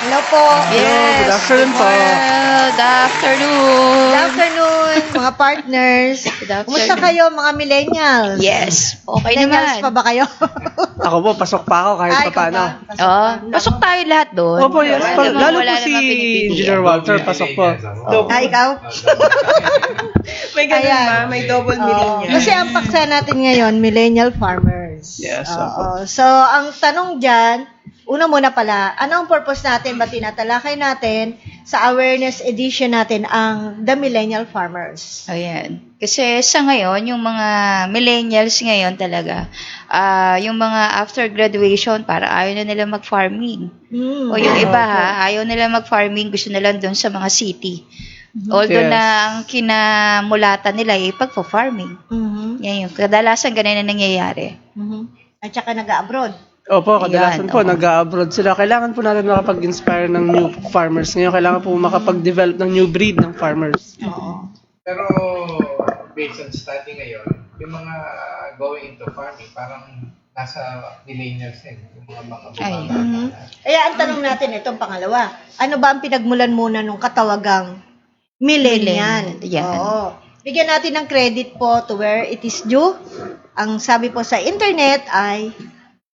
Hello po. Yes. Good afternoon po. Good afternoon. Good afternoon, mga partners. Good afternoon. Kumusta kayo, mga millennials? Yes. Okay Millennials naman. pa ba kayo? Ako po, pasok pa ako kahit Ay, pa paano. Pasok Oh, pa. pasok tayo lahat doon. Opo, yes. Wala namang- Lalo wala po si namang pinipilian. Engineer Walter, pasok po. Ah, ikaw? May ganun Ayan. ba? May double Oo. millennial. Kasi ang paksa natin ngayon, millennial farmers. Yes, Oo. So, ang tanong dyan, una muna pala, ano ang purpose natin ba tinatalakay natin sa awareness edition natin ang The Millennial Farmers? Ayan. Kasi sa ngayon, yung mga millennials ngayon talaga, yung mga after graduation, para ayaw na nila mag-farming. Hmm. O yung iba ayaw nila mag-farming, gusto nila doon sa mga city. Although Yes. na ang kinamulatan nila ay pagpa-farming. Mhm. Yan yung kadalasan ganun na nangyayari. Mhm. At saka nag-abroad. Opo, kadalasan Yan, po, oo. nag-abroad sila. Kailangan po natin makapag-inspire ng new farmers. Ngayon, kailangan po makapag-develop ng new breed ng farmers. Oo. Pero based on study ngayon, yung mga going into farming, parang nasa millennials din. Yung mga Ay. Mhm. Kaya ang tanong natin, itong pangalawa, ano ba ang pinagmulan muna nung katawagang millennial? Millennial, yan. Oo. Bigyan natin ng credit po to where it is due. Ang sabi po sa internet ay,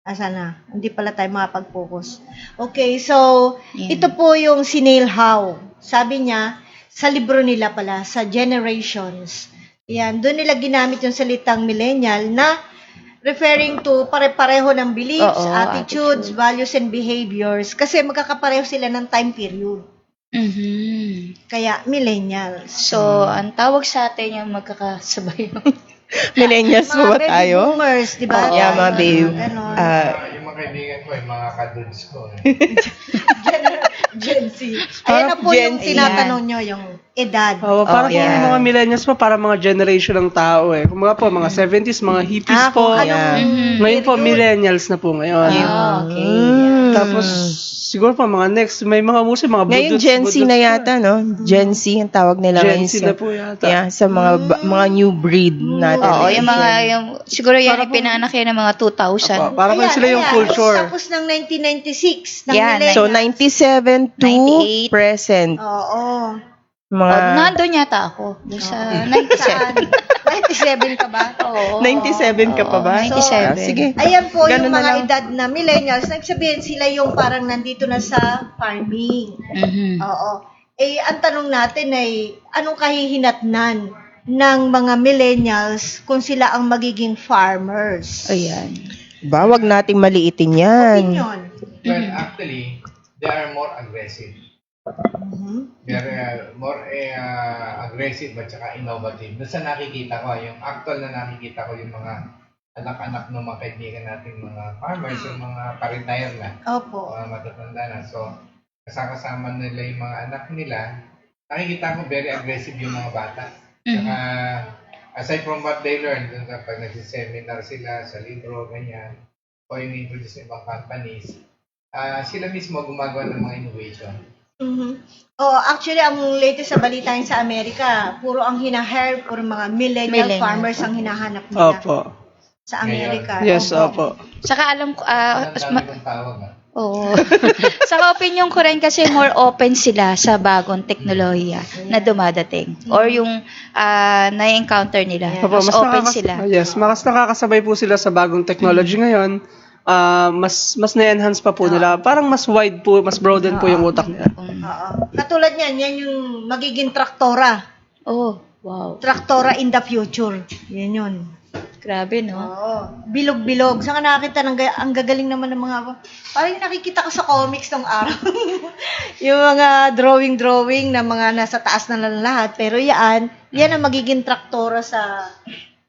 asa na? Hindi pala tayo makapag-focus. Okay, so, Yan. ito po yung si Neil Howe. Sabi niya, sa libro nila pala, sa Generations. Yan, doon nila ginamit yung salitang millennial na referring to pare-pareho ng beliefs, Oo, attitudes, values, and behaviors. Kasi magkakapareho sila ng time period. Mhm. Kaya, millennials. So, ang tawag sa atin yung magkakasabay. Millennials po ba baby tayo? boomers, di ba? Oo. Yeah, mga baby. Ganon. yung mga kaibigan ko, yung mga kadudes ko. Gen Z. Ayan na po Gen yung Z. tinatanong nyo, yung edad. Parang po yeah. yung mga millennials po, para mga generation ng tao eh. Kung mga po, mga 70s, mga hippies po. kung anong Yeah. Ngayon po, period. millennials na po ngayon. Ah, okay. Tapos, siguro pa mga next, may mga musi, mga Ngayon budots, Gen Z budots na po. yata, no? Gen Z ang tawag nila Gen ngayon Z na po yata. Yeah, sa mga mga new breed natin. Oo, yung mga, siguro yan Para yung pinaanak yan ng mga 2000. Opo, para po sila yung culture. Tapos ng 1996, ng Yan, millennials. So 97 to 98. present. Oo. Mga Nandun yata ako. Doon sa 97. Saan? 97 ka ba? Oo. 97 ka pa ba? Oo, 97. Ah, sige. Ayan po Ganun yung na mga lang. edad na millennials. Nagsabihin sila yung parang nandito na sa farming. Mhm. Oo. Ang tanong natin ay, anong kahihinatnan ng mga millennials kung sila ang magiging farmers? Ayan. Ba, wag nating maliitin yan. Opinion. Well, actually, they are more aggressive. Mhm. They are more aggressive at saka innovative. Doon sa nakikita ko, yung actual na nakikita ko yung mga anak-anak ng mga kaibigan nating mga farmers, yung mga pa-retire na, Opo. mga matatanda na. So, kasama nila yung mga anak nila. Nakikita ko very aggressive yung mga bata. Saka, aside from what they learn, dun sa pag nagsiseminar sila sa libro, ganyan, o yung introduce ng mga companies, sila mismo gumagawa ng mga innovation. Mhm. Oh, actually, ang latest sa balita yun sa Amerika, puro ang hina-hire, puro mga millennial Millennial. farmers ang hinahanap nila Opo. sa Amerika. Yes, opo. Saka alam ko, Ang dami kong tawag. oo. Saka opinion ko rin kasi more open sila sa bagong teknolohiya na dumadating. Or yung na-encounter nila. Yeah. Mas open sila. Yes, mas nakakasabay po sila sa bagong technology ngayon. Mas na-enhance pa po nila. Parang mas wide po, mas broaden po yung utak nila. Oo. Katulad niyan, yan yung magiging traktora. Oh, wow. Traktora in the future. Yan yun. Grabe, no? Oo. Bilog-bilog. Saan ka nakakita ng ang gagaling naman ng mga, parang yung nakikita ko sa comics nung araw. Yung mga drawing na mga nasa taas na lang lahat. Pero yan ang magiging traktora sa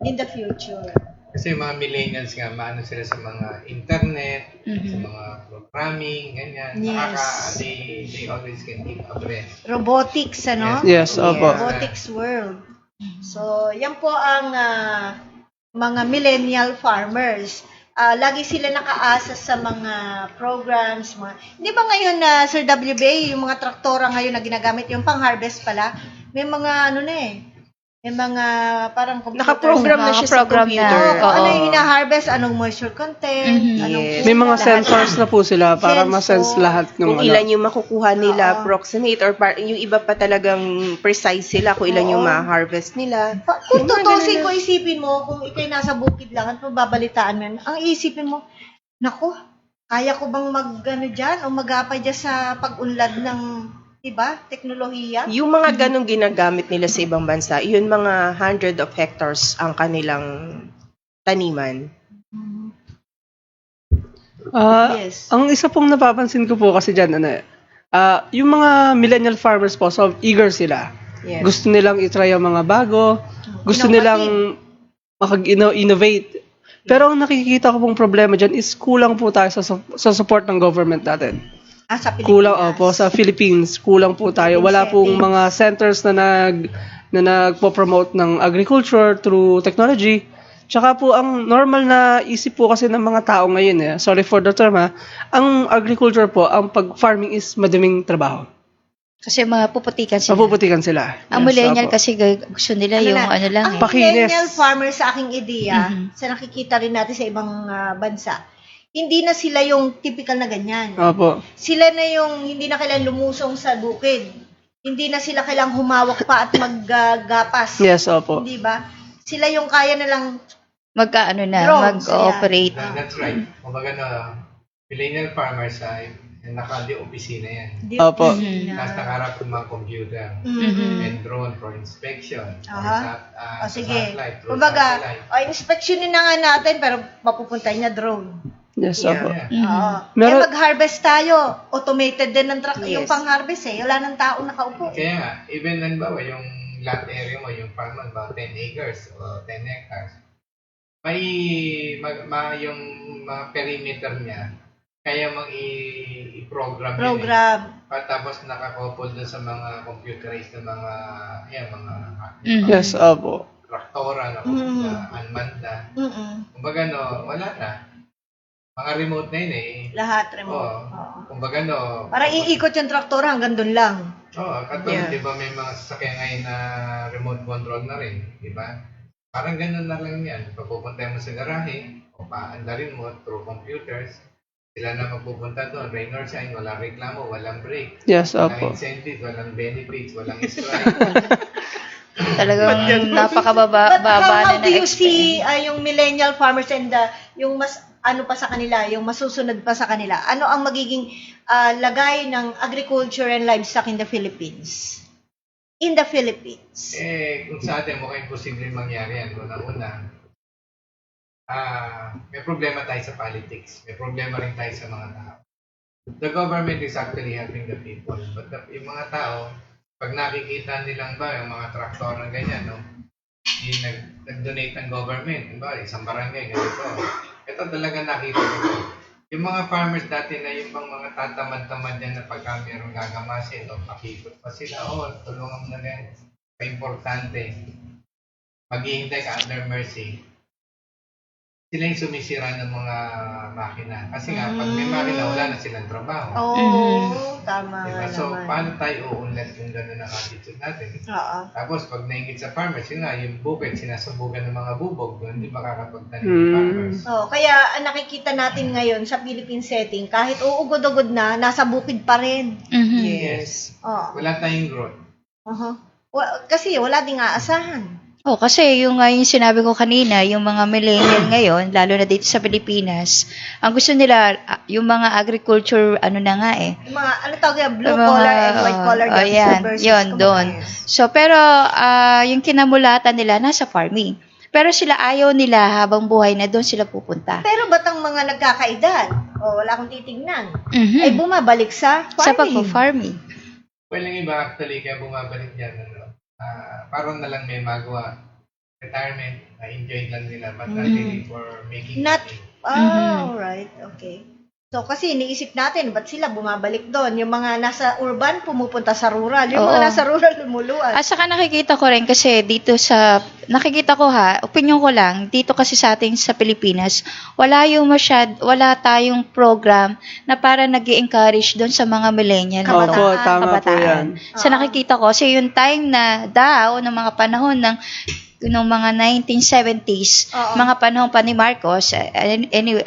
in the future. Kasi yung mga millennials nga, maano sila sa mga internet, sa mga programming, ganyan. Yes. They always can keep abreast. Robotics, ano? Yes, opo. Robotics world. So, yan po ang mga millennial farmers. Lagi sila nakaasa sa mga programs. Hindi ba ngayon na Sir WBA, yung mga traktora ngayon na ginagamit, yung pang-harvest pala, may mga ano na May mga parang computer. Nakaprogram na siya sa Nakaprogram na. computer. Oo, ano Oo. yung hina-harvest, anong moisture content, Mhm. anong Yes. May mga lahat. sensors na po sila para Sensor. ma-sense lahat ng Kung ilan yung makukuha nila, Oo. approximate, or yung iba pa talagang precise sila kung ilan yung Oo. ma-harvest nila. Kung Yung mga tutusin ganun ko, isipin mo, kung ikay nasa bukid lang at mababalitaan mo yan, ang isipin mo, naku, kaya ko bang dyan o mag-apay dyan sa pag-unlad ng, diba, teknolohiya? Yung mga ganong ginagamit nila sa ibang bansa, yun mga 100 of hectares ang kanilang taniman. Yes. Ang isa pong napapansin ko po kasi dyan, yung mga millennial farmers po, so eager sila. Yes. Gusto nilang itry ang mga bago, gusto nilang makag-innovate. Pero ang nakikita ko pong problema dyan is kulang po tayo sa support ng government natin. Sa Pilipinas. Kulang sa Philippines, kulang po tayo. Wala pong mga centers na nagpo-promote ng agriculture through technology. Tsaka po ang normal na isip po kasi ng mga tao ngayon, sorry for the term ang agriculture po, ang pag-farming is madaming trabaho. Kasi mapuputikan sila. Mapuputikan sila. Ang Yes, millennial opo. kasi gusto nila yung ano lang Ang eh. Pakinis. millennial farmer sa aking ideya, Mhm. sa nakikita rin natin sa ibang bansa, hindi na sila yung typical na ganyan. Opo. Sila na yung hindi na kailangan lumusong sa bukid. Hindi na sila kailangang humawak pa at maggapas. Yes, opo. Hindi ba? Sila yung kaya na lang Mag-ano na, Drones, mag-ooperate. That's right. Kumbaga millennial farmers ay naka-opisina yan. di Opo. Tapos nakaharap ng mga computer Mhm. and drone for inspection. O sige. Satellite, through Kumbaga, satellite. inspeksyonin na nga natin pero mapupunta niya drone. Yes, Yeah. opo. Yeah. Oo. Meron- Mag-harvest tayo. Automated din ng truck yung Yes. pang-harvest Wala nang tao nakaupo. Kaya nga, even halimbawa yung lot area mo, yung farm mo, about 10 acres o 10 hectares, may yung mga perimeter niya, kaya i-program yun Program. Tapos nakakouple dun sa mga computerized na mga Yes, opo. traktora na unmanned na. Mm-mm. Kumbaga wala na. Mga remote na yun Lahat remote. Oo. Oo. Kumbaga Para iikot yung traktor hanggang doon lang. katulad, Yeah. di ba may mga sasakyan ngayon na remote control na rin, di ba? Parang ganun na lang yan. Pagpupunta mo sa garahe, o paandarin mo through computers, sila na magpupunta doon, rain or shine, walang reklamo, walang break, Yes, walang opo. incentives, walang benefits, walang strike. Talagang But napakababa how na do you expect. see yung millennial farmers and yung mas ano pa sa kanila, yung masusunod pa sa kanila? Ano ang magiging lagay ng agriculture and livestock in the Philippines? In the Philippines. Kung sa atin, mukhang imposible mangyari yan. Una-una, may problema tayo sa politics. May problema rin tayo sa mga tao. The government is actually helping the people. But yung mga tao, pag nakikita nilang yung mga traktor ng ganyan, yung nag-donate ng government, isang barangay, ganito. Ito talaga nakita nila. Yung mga farmers dati na yung mga tatamad-tamad yan na pagka mayroong gagamasin o pakikot pa sila, tulungan mo na ganyan. Pa-importante. Maghihintay ka under mercy. Sila yung sumisira ng mga makina. Kasi nga, pag may makina, wala na silang trabaho. Tama Diba? nga So, naman. paano tayo uunlad kung gano'n ang attitude natin? Oo. Tapos, pag naingit sa farmers, yun nga, yung bukid, sinasubugan ng mga bubog, doon hindi makakapagtanim ng farmers. Kaya ang nakikita natin ngayon sa Philippine setting, kahit uugod-ugod na, nasa bukid pa rin. Mhm. Yes. Oo. Wala tayong growth. Kasi wala ding aasahan. Kasi yung sinabi ko kanina, yung mga millennial ngayon, lalo na dito sa Pilipinas, ang gusto nila, yung mga agriculture, ano na nga Yung mga, ano tawag yan, blue Yung mga, collar and white collar jobs yan, versus yun, doon. compliance. So, pero yung kinamulatan nila nasa farming. Pero sila ayaw nila habang buhay na doon sila pupunta. Pero ba't ang mga nagkakaedad, wala akong titignan, Mhm. ay bumabalik sa Sa farming. pag-farming. Well, yung iba actually, kaya bumabalik dyan, parang na lang may magawa. Retirement, na-enjoy lang nila, but not really for making Not- money. Alright, okay. So, kasi iniisip natin, ba't sila bumabalik doon? Yung mga nasa urban, pumupunta sa rural. Yung Oo. mga nasa rural, lumuluan. At saka nakikita ko rin kasi dito sa nakikita ko opinion ko lang, dito kasi sa atin sa Pilipinas, wala tayong program na para nag-encourage doon sa mga millennial. Opo, tama po kabataan. yan. Sa nakikita ko, kasi yung time na ng mga panahon ng mga 1970s, Oo. mga panahon pa ni Marcos, anyway,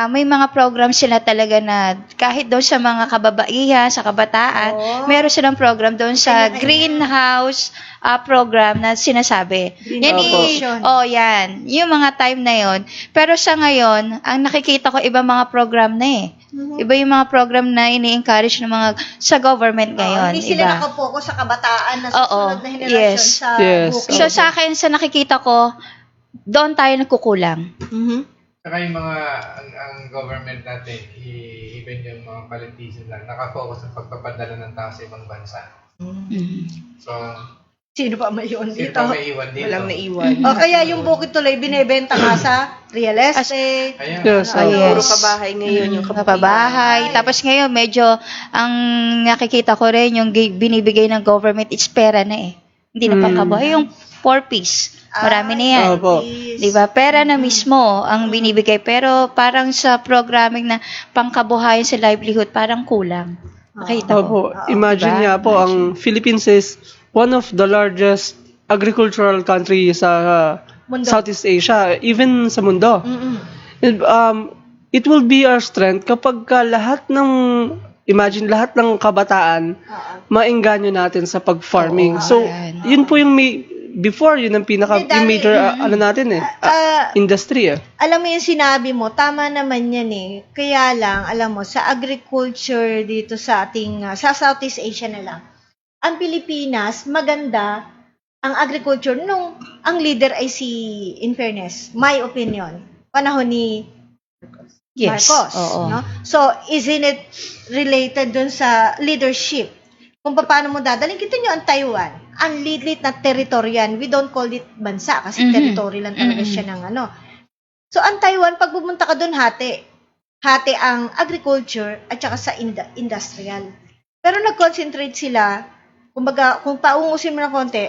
may mga program sila talaga na kahit doon sa mga kababaihan, sa kabataan, Oo. meron silang program doon sa Kanya-kanya. greenhouse program na sinasabi. Green Yan Foundation. yan. Yung mga time na yon. Pero sa ngayon, ang nakikita ko iba mga program na eh. Mhm. Iba yung mga program na ini-encourage ng mga sa government ngayon. Hindi sila iba. nakapokus sa kabataan na Oo. susunod na henerasyon Yes. sa Yes. bukid. So sa akin, sa nakikita ko, doon tayo nagkukulang. Mhm. Saka yung mga, ang government natin, even yung mga politicians lang, nakafocus sa pagpapadala ng tao sa ibang bansa. Mhm. So, Sino pa may iwan sino dito? pa may iwan dito? Walang naiwan. O kaya yung bukid tuloy binebenta nga sa real estate. Ayan. Yes, Puro Yes. pabahay ngayon yung Kapabahay. Tapos ngayon, medyo, ang nakikita ko rin, yung binibigay ng government, it's pera na eh. Hindi na pangkabuhay. Yung 4-piece. Marami na yan. Opo. Diba? Pera na mismo ang binibigay. Pero parang sa programming na pangkabuhayan sa livelihood, parang kulang. Nakita ko. Opo, imagine Diba? nga po, ang Philippines is one of the largest agricultural country sa Mundo. Southeast Asia, even sa mundo. Mm-mm. And, it will be our strength kapag lahat ng kabataan Oo. maengganyo natin sa pag-farming. Oo, So, yan. yun po yung before, yun ang Hindi, yung major natin industry. Alam mo yung sinabi mo, tama naman yan eh. Kaya lang, alam mo, sa agriculture dito sa ating, sa Southeast Asia na lang, ang Pilipinas, maganda ang agriculture nung ang leader ay in fairness, my opinion, panahon ni Yes. Marcos. Oo. No? So, isn't it related dun sa leadership? Kung paano mo dadaling, kita nyo ang Taiwan, ang liit na teritoryan. We don't call it bansa kasi territory lang talaga siya ng ano. So, ang Taiwan, pag pumunta ka dun, hati. Hati ang agriculture at saka sa industrial. Pero nag-concentrate sila, kumbaga, kung paungusin mo ng konti,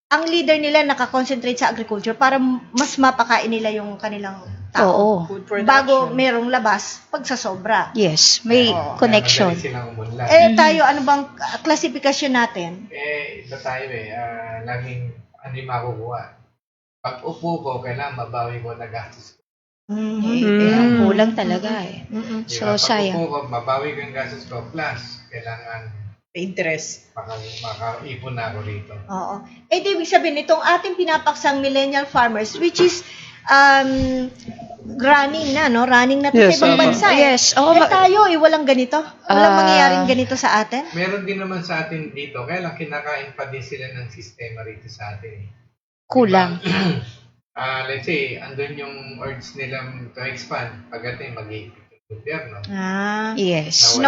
ang leader nila nakakonsentrate sa agriculture para mas mapakain nila yung kanilang tao. Oo. food production. Bago merong labas, pag sa sobra. Yes. May Oo. connection. Madali silang umunlad. Tayo, ano bang klasifikasyon natin? Iba tayo laging hindi makukuha. Pag upo ko, kailangan mabawi ko na gastos ko. Ang kulang talaga eh. Mm-mm. Di So, ba? Pag sayang. upo ko, mabawi ko yung gastos ko. Plus, kailangan Interest. makaipon na ako rito. Oo. Di ibig sabihin, itong ating pinapaksang millennial farmers, which is running na, no? Running na to Yes, sa ibang tama. bansa. Yes. Oo, Tayo, walang ganito. Walang mangyayaring ganito sa atin. Meron din naman sa atin dito, kaya lang kinakain pa din sila ng sistema rito sa atin. Kulang. Let's say, andun yung urge nilang to expand. Pagdating, mag-iipit yung gobyerno. Yes.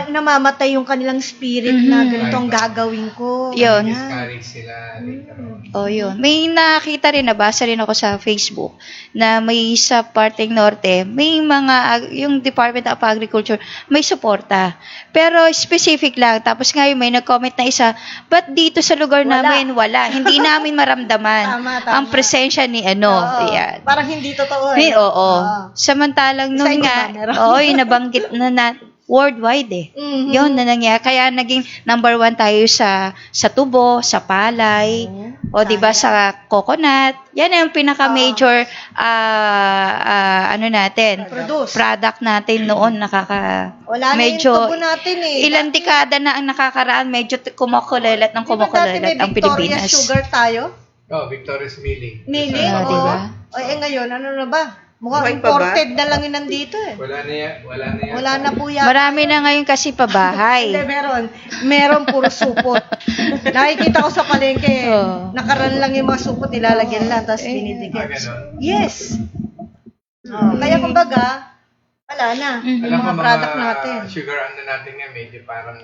Namamatay yung kanilang spirit na ganito ang gagawin ko. Yun. Ganyan. Discourage sila later on. Oh, yun. May nakita rin, nabasa rin ako sa Facebook na may sa parteng norte, may mga, yung Department of Agriculture, may suporta. Pero specific lang. Tapos ngayon may nag-comment na isa, ba't dito sa lugar Wala. namin wala? Hindi namin maramdaman Tama. ang presensya ni Oo. Yan. Parang hindi totoo. May, oo. Oo. Samantalang nung Sa nga, iba, meron. nabanggit na worldwide eh. Mhm. Yun na nangyari. Kaya naging number 1 tayo sa tubo, sa palay, o di ba sa coconut. Yan ang pinaka-major natin. Product natin noon Wala medyo na yung tubo natin eh. ilang dekada na ang nakakaraan, medyo kumukulelat ng Di ba dati may kumukulelat ang Victoria's Pilipinas. sugar tayo? Victoria's Milling. Milling, Ah, oo. diba? Ngayon, ano na ba? Mukhang Buhay pa ba? imported na lang yun nandito eh. Wala na yan. Wala na po yan. Marami na ngayon kasi Hindi, pabahay. meron puro supot. Nakikita ko sa palengke, Oo. nakaran lang yung mga supot, nilalagyan lang, tapos binibigyan. Ganon. Yes. Kaya kumbaga, wala na. Mhm. Yung mga product natin. Sugar natin nga, medyo parang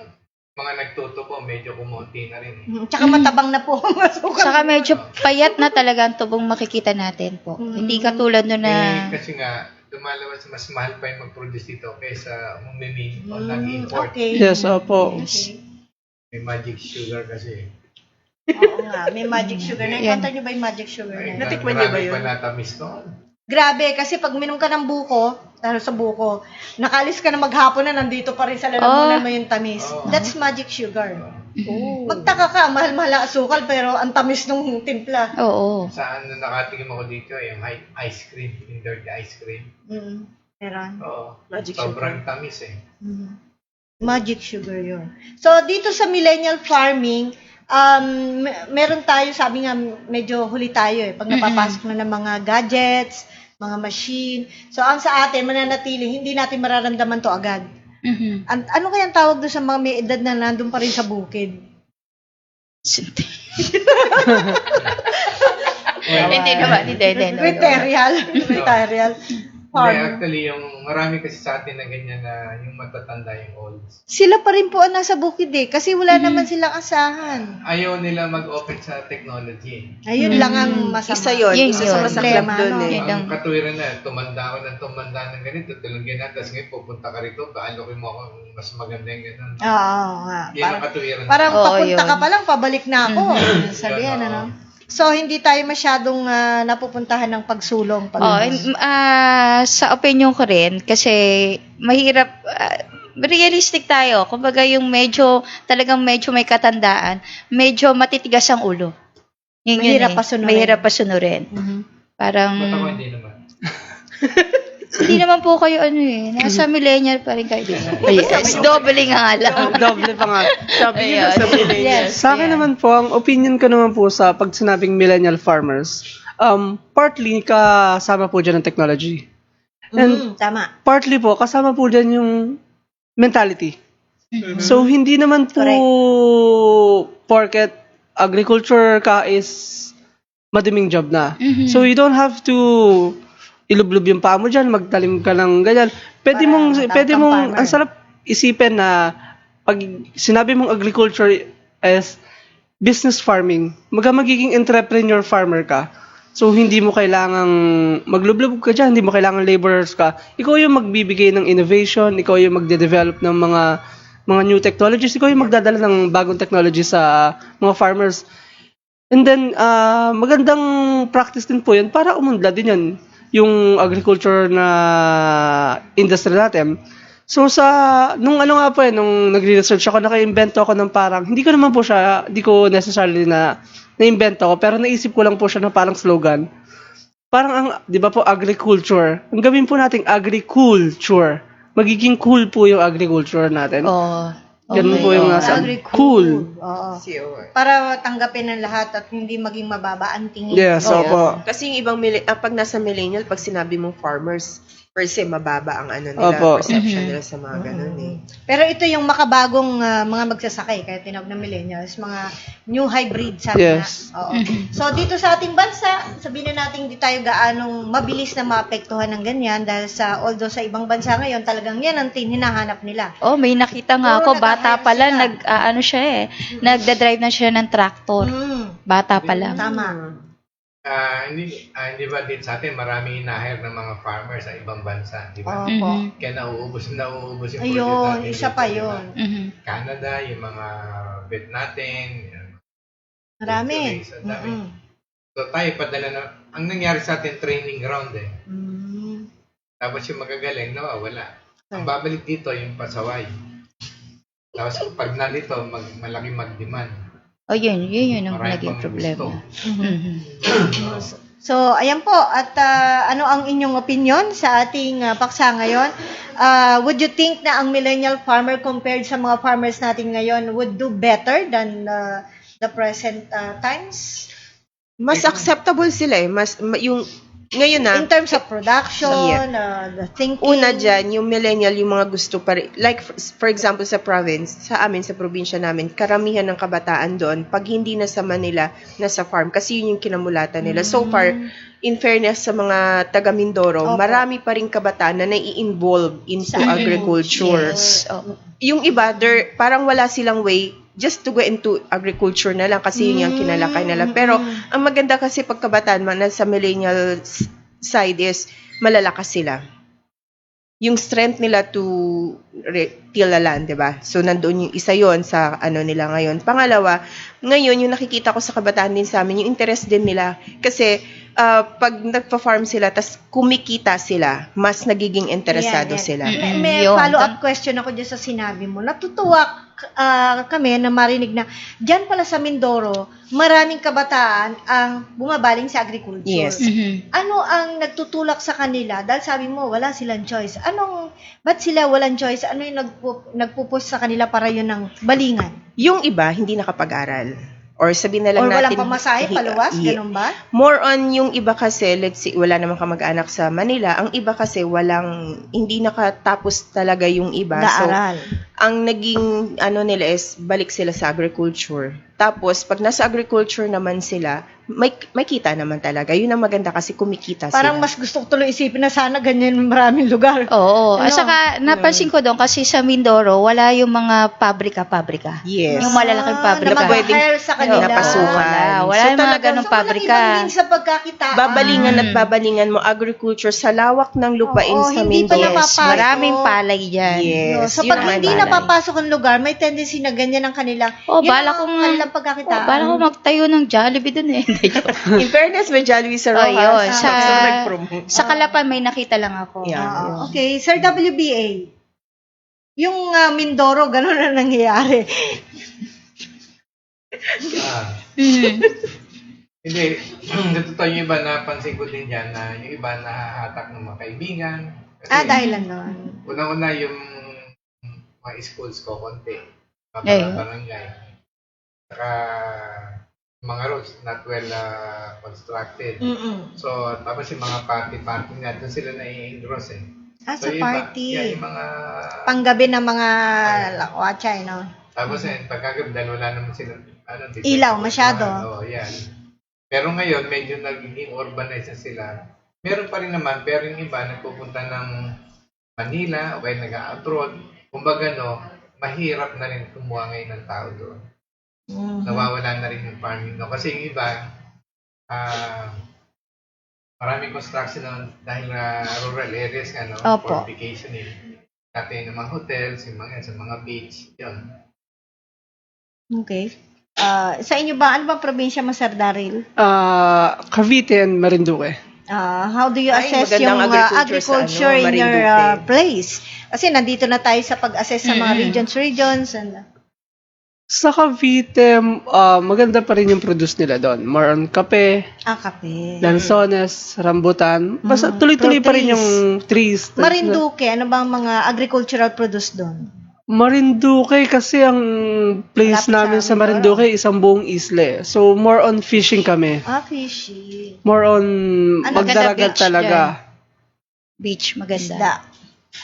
mga nagtuto po, medyo kumunti na rin. Tsaka matabang na po ang masukan. Saka medyo payat na talaga ang tubong makikita natin po. Hindi katulad nun na... Kasi nga, lumalabas mas mahal pa yung mag-produce dito kaysa umimim o nag-import. Okay. Yes, opo. Okay. May magic sugar kasi. Oo nga, may magic sugar na. Yan. Encounter nyo ba yung magic sugar na? yun? Natikman niyo ba Marami yun? pa natamis noon. Grabe, kasi pag minom ka ng buko, lalo sa buko, nakalis ka na maghapon na, nandito pa rin sa lalamunan mo yung tamis. Oh. That's magic sugar. Oh. Magtaka ka, mahal-mahal ang asukal, pero ang tamis ng timpla. Oo. Saan na nakatingin ako dito, yung ice cream, yung dirty ice cream. Meron. Oo. Magic Sobrang tamis eh. Magic sugar yun. So, dito sa millennial farming, meron tayo, sabi nga, medyo huli tayo eh. Pag napapasok na ng mga gadgets, mga machine. So, ang sa atin, mananatili, hindi natin mararamdaman to agad. Mhm. Ano kaya ang tawag doon sa mga may edad na nandun pa rin sa bukid? Hindi naman, hindi. No. Retiral. Hindi, Farm. actually, yung marami kasi sa atin na ganyan na yung matatanda yung olds. Sila pa rin po ang nasa bukid eh. Kasi wala naman silang asahan. Ayaw nila mag-open sa technology. Ayun lang ang masama. Isa yun. Yun Isa yun. sa masaklap Problema, doon no? eh. Yun lang. Ang katuwiran na, tumanda ng ganito, tulungin na, tapos ngayon pupunta ka rito, paalokin mo ako, mas maganda yung ganun. Oo nga. Yan ang katuwiran. Parang Oo, papunta yun. ka pa lang, pabalik na ako. Sabihan, Yun, ano? So, hindi tayo masyadong napupuntahan ng pagsulong. Sa opinion ko rin, kasi mahirap, realistic tayo. Kumbaga yung talagang medyo may katandaan, medyo matitigas ang ulo. Yun Mahirap yun pasunurin. Mahirap pasunurin. Parang, Ba't ako hindi naman? hindi naman po kayo nasa millennial pa rin kayo. Yes, doubling nga lang. Doble pa nga. Sabi niyo Ayan. sa millennials. Sa akin naman po, ang opinion ko naman po sa pag sinabing millennial farmers, partly kasama po dyan ng technology. And Tama. partly po, kasama po dyan yung mentality. So, hindi naman po porket agriculture ka is maduming job na. So, you don't have to ilublob yung paa mo dyan, magtalim ka ng ganyan. Pwede Para mong, farmer. ang sarap isipin na pag sinabi mong agriculture as business farming, magiging entrepreneur farmer ka. So, hindi mo kailangang maglublob ka dyan, hindi mo kailangang laborers ka. Ikaw yung magbibigay ng innovation, ikaw yung magde-develop ng mga new technologies, ikaw yung magdadala ng bagong technology sa mga farmers. And then, magandang practice din po yun para umunlad din yan yung agriculture na industry natin. So nung nagre-research ako, naka-invento ako ng parang, hindi ko necessarily na-invento ko, pero naisip ko lang po siya ng parang slogan. Parang di ba po, agriculture. Ang gawin po nating agriculture. Magiging cool po yung agriculture natin. Oo. Ganun po yung nasa Cool. Oo. COR. Para tanggapin ng lahat at hindi maging mababa ang tingin. Yes, opo. Kasi yung ibang, pag nasa millennial, pag sinabi mong farmers, per se, mababa ang nila, Opo. perception nila sa mga ganun eh. Pero ito yung makabagong mga magsasakay, kaya tinawag na millennials, mga new hybrid, sabi Yes. na. Oo. So, dito sa ating bansa, sabihin na natin hindi tayo gaanong mabilis na maapektuhan ng ganyan dahil although sa ibang bansa ngayon, talagang yan ang hinahanap nila. May nakita nga Puro ako, bata nag-hire pa lang, sila. nagda-drive na siya ng traktor. Bata pa lang. Tama. Hindi ba din sa atin maraming hina-hire ng mga farmers sa ibang bansa, di ba? Opo. Kaya nauubos yung produce Ayun, natin. isa dito, pa di ba? yun. Canada, yung mga vet natin. Marami. Ang dami. So tayo padala na, ang nangyari sa atin training ground eh. Tapos yung magagaling, nawawala. Ang babalik dito yung pasaway. Tapos pag nalito, malaking mag-demand. Yun ang Marami naging pang problema. gusto. So, ayan po. At ano ang inyong opinion sa ating paksa ngayon? Would you think na ang millennial farmer compared sa mga farmers natin ngayon would do better than the present times? Mas acceptable sila eh. Ngayon na, In terms of production, the thinking. una dyan, yung millennial, yung mga gusto pa rin. Like, for example, sa province, sa amin, sa probinsya namin, karamihan ng kabataan doon, pag hindi na sa Manila, nasa farm. Kasi yun yung kinamulatan nila. So far, in fairness sa mga taga Mindoro, marami pa rin kabataan na nai-involve into agriculture. Yes. Yung iba, parang wala silang way just to go into agriculture na lang kasi yun yung kinalakay nila. Pero, ang maganda kasi pagkabataan man, sa millennial side is, malalakas sila. yung strength nila to till the land, 'di ba? So nandoon yung isa yon sa ano nila ngayon. Pangalawa, ngayon yung nakikita ko sa kabataan din sa amin, yung interest din nila kasi pag nagpa-farm sila tas kumikita sila, mas nagiging interesado Yan. sila. May Yun. follow-up question ako dyan sa sinabi mo. Natutuwa kami na marinig na dyan pala sa Mindoro, maraming kabataan ang bumabaling sa agriculture. Yes. Ano ang nagtutulak sa kanila? Dahil sabi mo, wala silang choice. Ba't sila walang choice? Ano yung nagpupus sa kanila para yun ng balingan? Yung iba hindi nakapag-aral. Or sabihin na lang Or walang natin pamasahe, paluwas? Ganun ba? More on yung iba kasi, let's say, wala namang kamag-anak sa Manila. Ang iba kasi hindi nakatapos talaga yung iba. Naaral. So, ang naging nila is balik sila sa agriculture. Tapos, pag nasa agriculture naman sila, may kita naman talaga. Yun ang maganda kasi kumikita Parang sila. mas gusto ko tuloy isipin na sana ganyan maraming lugar. Oo. At Ano? saka, napansin ko doon kasi sa Mindoro, wala yung mga pabrika-pabrika. Yes. Yung malalaking Na pabrika. mag-hire sa kanila. Wala napasukan. yung mga talagang ganong So, pabrika. walang ibang means sa pagkakitaan. Babalingan at babalingan mo agriculture sa lawak ng lupain Oo, sa hindi pa Mindoro. napapasok. Maraming palay dyan. Yes. No, so, yun pag ang hindi balay. napapasok ang lugar, may tendency na ganyan ang kanilang, Oh, yun bala ang kong kanilang pagkakitaan. Bala ko magtayo ng Jollibee dun eh. In fairness, may Jollibee sa Rojas. yun. Gusto nag-promote. Sa Kalapan may nakita lang ako. Yeah. Okay, Sir WBA. Yung Mindoro, gano'n na nangyayari. Mhm. Hindi, totoo yung iba napansin ko din yan na yung iba nahahatak ng mga kaibigan. Kasi Dahil lang doon. unang-una yung mga schools ko, konti. Mga Eh. barangay. Saka mga roads not well constructed. So, tapos yung mga party nga, doon sila na-i-engross eh. Sa yung iba, party. yung mga... Panggabi ng mga lakwachay, no? Tapos pagkagabi, dahil wala naman sila... Ilaw, masyado. Oo, yan. Pero ngayon, medyo nagiging urbanized na sila. Meron pa rin naman, pero yung iba nagpupunta ng Manila o kaya nag-abroad. Kumbaga, mahirap na rin kumuha ngayon ng tao doon. Nawawala na rin yung farming. Kasi yung iba, maraming construction dahil rural areas Opo. for vacationing. Dati ng mga hotels, yung sa mga beach, yun. Okay. Sa inyo ba, ano bang probinsya mo, Sir Daryl? Cavite and Marinduque. How do you Ay, assess magandang yung agriculture agriculture sa, in your Marinduque. place? Kasi nandito na tayo sa pag-assess sa mga regions. And, Sa Cavite, maganda pa rin yung produce nila doon. More on kape, kape. lansones, rambutan. Basta tuloy-tuloy pa rin Pro-trees. yung trees. Marinduque, ano bang mga agricultural produce doon? Marinduque kasi ang place Malapit namin sa sa Marinduque isang buong isla. So more on fishing kami. Fishing. More on maganda magdaragat beach talaga. Beach, maganda. Isda.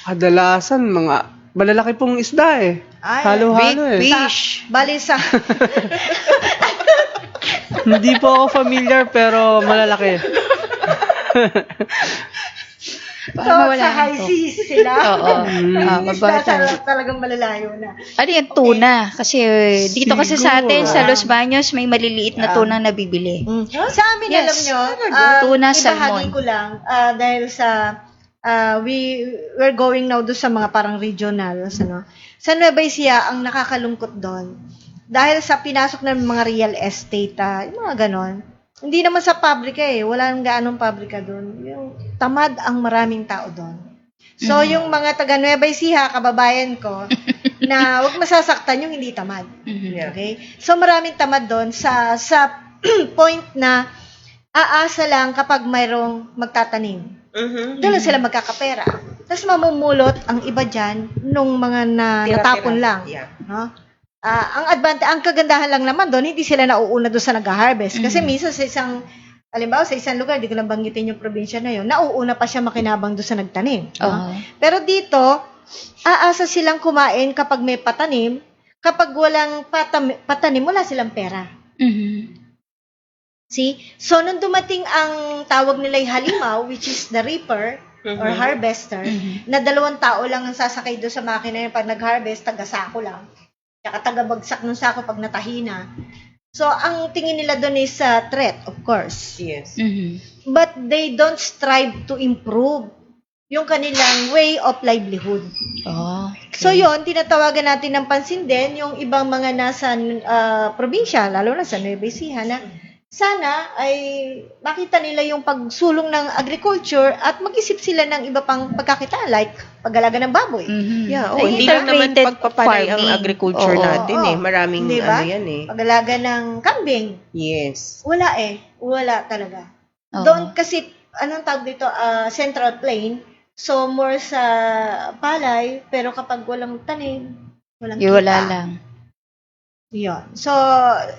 Kadalasan mga malalaki pong isda eh. Ay, Halo-halo eh. Fish. Bali sa... Hindi po ako familiar pero malalaki. Parang wala sa na high to. seas sila. Oo. Yung isda Mababa. talagang malalayo na. Ano yan? Tuna. Kasi dito kasi sa atin, Siguro. sa Los Baños, may maliliit na tuna na bibili. Sa amin, Yes. alam nyo, Tuna, ibahagi salmon. ko lang, dahil sa, we're going now doon sa mga parang regionals, ano. Sa Nueva Ecija, ang nakakalungkot doon, dahil sa pinasok ng mga real estate, yung mga ganon, hindi naman sa pabrika wala nang gaanong pabrika doon. Yung tamad ang maraming tao doon. So, yung mga taga Nueva Ecija, kababayan ko, na huwag masasaktan yung hindi tamad. Okay? So, maraming tamad doon sa point na aasa lang kapag mayroong magtatanim. Doon lang sila magkakapera. Tapos mamumulot ang iba dyan nung mga natapon lang. Yeah. No? Ang kagandahan lang naman doon, hindi sila nauuna doon sa nag-harvest. Kasi minsan sa halimbawa sa isang lugar, di ko lang banggitin yung probinsya na yun, nauuna pa siya makinabang doon sa nagtanim. No? Oo. Pero dito, aasa silang kumain kapag may patanim. Kapag walang patanim, wala silang pera. See? So, nung dumating ang tawag nila yung halimaw, which is the reaper, or harvester, na 2 tao lang ang sasakay doon sa makina yun pag nag-harvest, taga-sako lang. Tsaka taga-bagsak ng sako pag natahina. So, ang tingin nila doon is threat, of course. Yes. But they don't strive to improve yung kanilang way of livelihood. Oh. So yon, tinatawagan natin ng pansin din yung ibang mga nasa probinsya, lalo na sa Nueva Ecija, na sana ay makita nila yung pagsulong ng agriculture at mag-isip sila ng iba pang pagkakita like pag-alaga ng baboy. Mhm. Yeah, Ay, hindi lang naman integrated pagpapanay ang farming. agriculture Oo. natin Oo. Maraming Diba? ano yan Pag-alaga ng kambing. Yes. Wala Wala talaga. Oo. Doon kasi, anong tawag dito, Central Plain. So, more sa palay, pero kapag walang tanim, walang kita. Wala lang. Yun. So,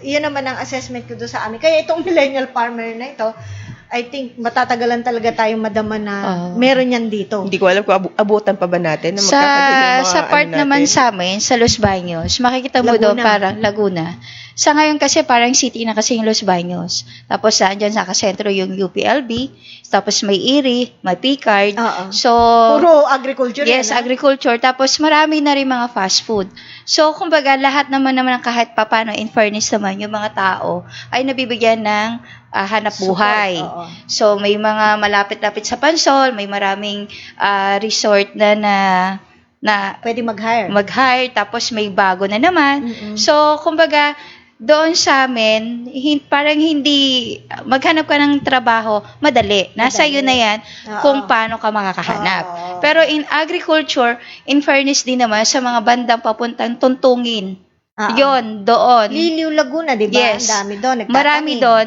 yun naman ang assessment ko doon sa amin. Kaya itong millennial farmer na ito, I think matatagalan talaga tayong madama na meron yan dito. Hindi ko alam kung abutan pa ba natin na magkakaroon ng mga Sa part ano naman natin. sa amin, sa Los Baños, makikita mo Laguna. doon parang Laguna. Sa ngayon kasi parang city na kasi yung Los Baños. Tapos dyan sa kasentro yung UPLB, tapos may Erie, may Picard. Oo. So, Puro agriculture yes, yan, agriculture. Tapos marami na rin mga fast food. So, kumbaga, lahat naman kahit papano, in fairness naman, yung mga tao ay nabibigyan ng hanap buhay. Oo. So, may mga malapit-lapit sa Pansol, may maraming resort na Pwede mag-hire. mag-hire, tapos may bago na naman. Mm-mm. So, kumbaga, doon sa amin, parang hindi, maghanap ka ng trabaho, madali. Nasa iyo na yan Oo. kung paano ka makakahanap. Oo. Pero in agriculture, in fairness din naman, sa mga bandang papuntang Tuntungin, Oo. yon doon. Liliw Laguna, di ba? Yes. Ang dami doon. Marami doon.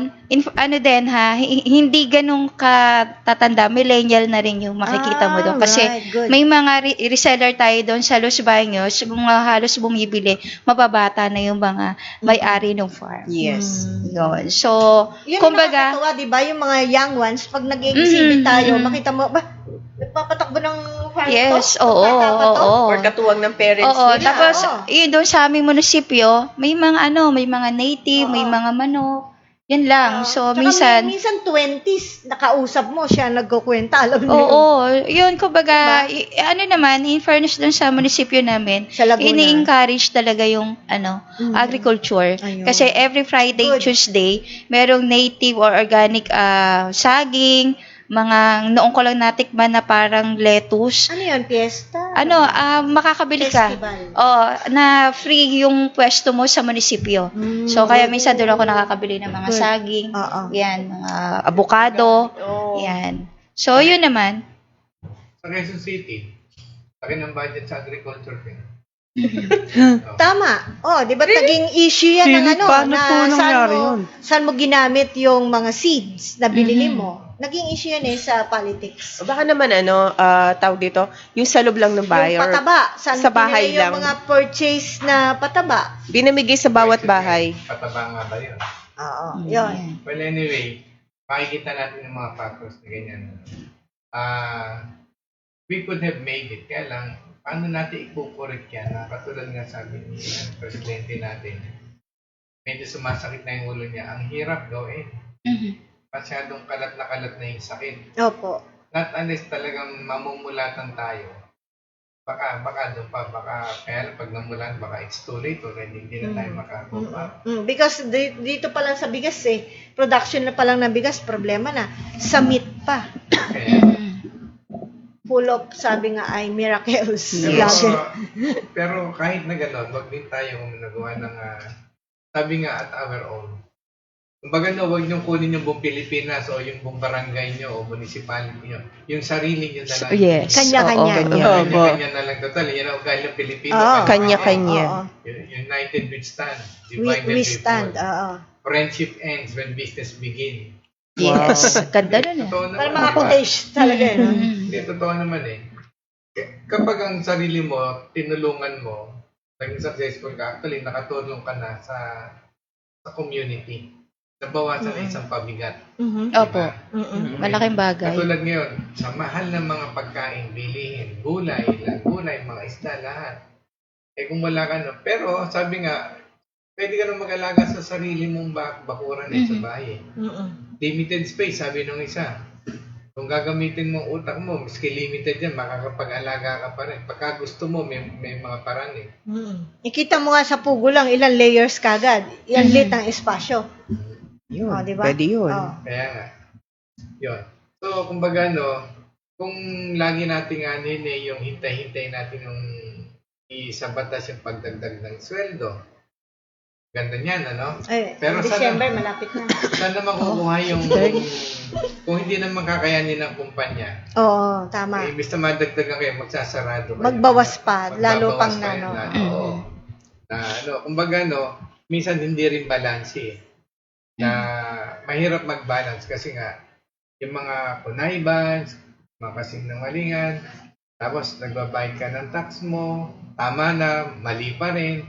Hindi ganun katatanda. Millennial na rin yung makikita mo doon. Kasi right, good. may mga reseller tayo doon sa Los Baños, mga halos bumibili, mababata na yung mga may-ari ng farm. Yes. Yun. So, Yun kumbaga, nakakatawa, di ba? Yung mga young ones, pag nag-exhibit tayo, Mhm. makita mo, nagpapatakbo ng farm yes, to? oo, Nagpapapa to? oo. Or katuwang ng parents Oo, nila. tapos, oo. yun doon sa aming munisipyo, may mga native, may Oo. mga manok. Yan lang. So, Tsaka minsan, minsan 20s, nakausap mo, siya nagkukwenta, alam niyo. oo, yun, kumbaga, ano naman, in fairness dun sa munisipyo namin, Sa Laguna. ini-encourage talaga yung, agriculture. Ayun. Kasi every Friday, Good. Tuesday, merong native or organic saging, mga, noong ko lang natikman na parang lettuce. Ano yun, fiesta? Makakabili ka. Festival. Na free yung pwesto mo sa munisipyo. So, kaya minsan doon ako nakakabili ng mga Good. saging, Oo. yan, mga avocado, yan. So, yun naman. Sa Quezon City, laki ng budget sa agriculture. Tama. Di ba naging issue yan ng Really? Paano po nangyari yun? saan mo ginamit yung mga seeds na binili mo? Naging issue yan sa politics. O baka naman tawag dito, yung sa loob lang ng bahay Yung or pataba. Saan sa bahay pinili lang. yung mga purchase na pataba? binamigay sa bawat bahay. Pataba nga ba yun? Oo. Yun. Well, anyway, makikita natin yung mga factors na ganyan. We could have made it. Kaya lang, paano natin i-correct yan? Katulad nga sabi ni presidente natin, medyo sumasakit na yung ulo niya. Ang hirap gawin. Masyadong kalat na yung sakit. Opo. Not unless talagang mamumulatan tayo. Baka doon pa, kaya pag namulan, baka it's too late already. Hindi na tayo makakuha. Because dito pa lang sa bigas production na pa lang ng bigas, problema na. Sa meat pa. Kaya, Full of, sabi nga ay miracles. pero, Lagi. pero kahit na gano'n, wag din tayo nagawa ng, sabi nga at our own. Kumbaga wag niyong kunin yung buong Pilipinas o yung buong barangay niyo o municipality niyo. Yung sarili niyo na lang. Yes. Kanya-kanya. Kanya-kanya na lang total. Yan ang ugali ng Pilipino. Oo. Kanya-kanya. Oo. United we stand. We Divided we stand. fall. Oo. Friendship ends when business begin. Yes. Ganda nun Totoo naman. Para mga diba? quotation talaga. No? Hindi, totoo naman Kapag ang sarili mo, tinulungan mo, naging successful ka, actually, nakatulong ka na sa community. Nabawasan na isang pabigat. Opo. Malaking bagay. Katulad ngayon, sa mahal ng mga pagkain, bilihin, gulay, mga isda, lahat. Kung wala ka no. Pero, sabi nga, pwede ka na mag-alaga sa sarili mong bakuran sa bahay. Limited space, sabi nung isa. Kung gagamitin mo utak mo, miski limited yan, makakapag-alaga ka pa rin. Pagka gusto mo, may mga paraan Ikita mo nga sa pugo lang, ilang layers kagad. Yan lit ang espasyo. Yun. Diba? Pwede yun. Oo. Kaya nga. Yun. So, kumbaga, kung lagi nating yung hintay-hintay natin yung sa batas yung pagdagdag ng sweldo, ganda niyan, ano? Ay, Pero December, malapit na. Saan na makukuha yung kung hindi naman kakayanin ng kumpanya? Oo, tama. Imbis na madagdagan kayo, magsasarado kayo. Magbawas pa, lalo Magbabawas pang pa yun, nano. Oo. Kumbaga, minsan hindi rin balance na mahirap mag-balance kasi nga, yung mga connivances, mga kasinungalingan, tapos nagbabayad ka ng tax mo, tama na, mali pa rin,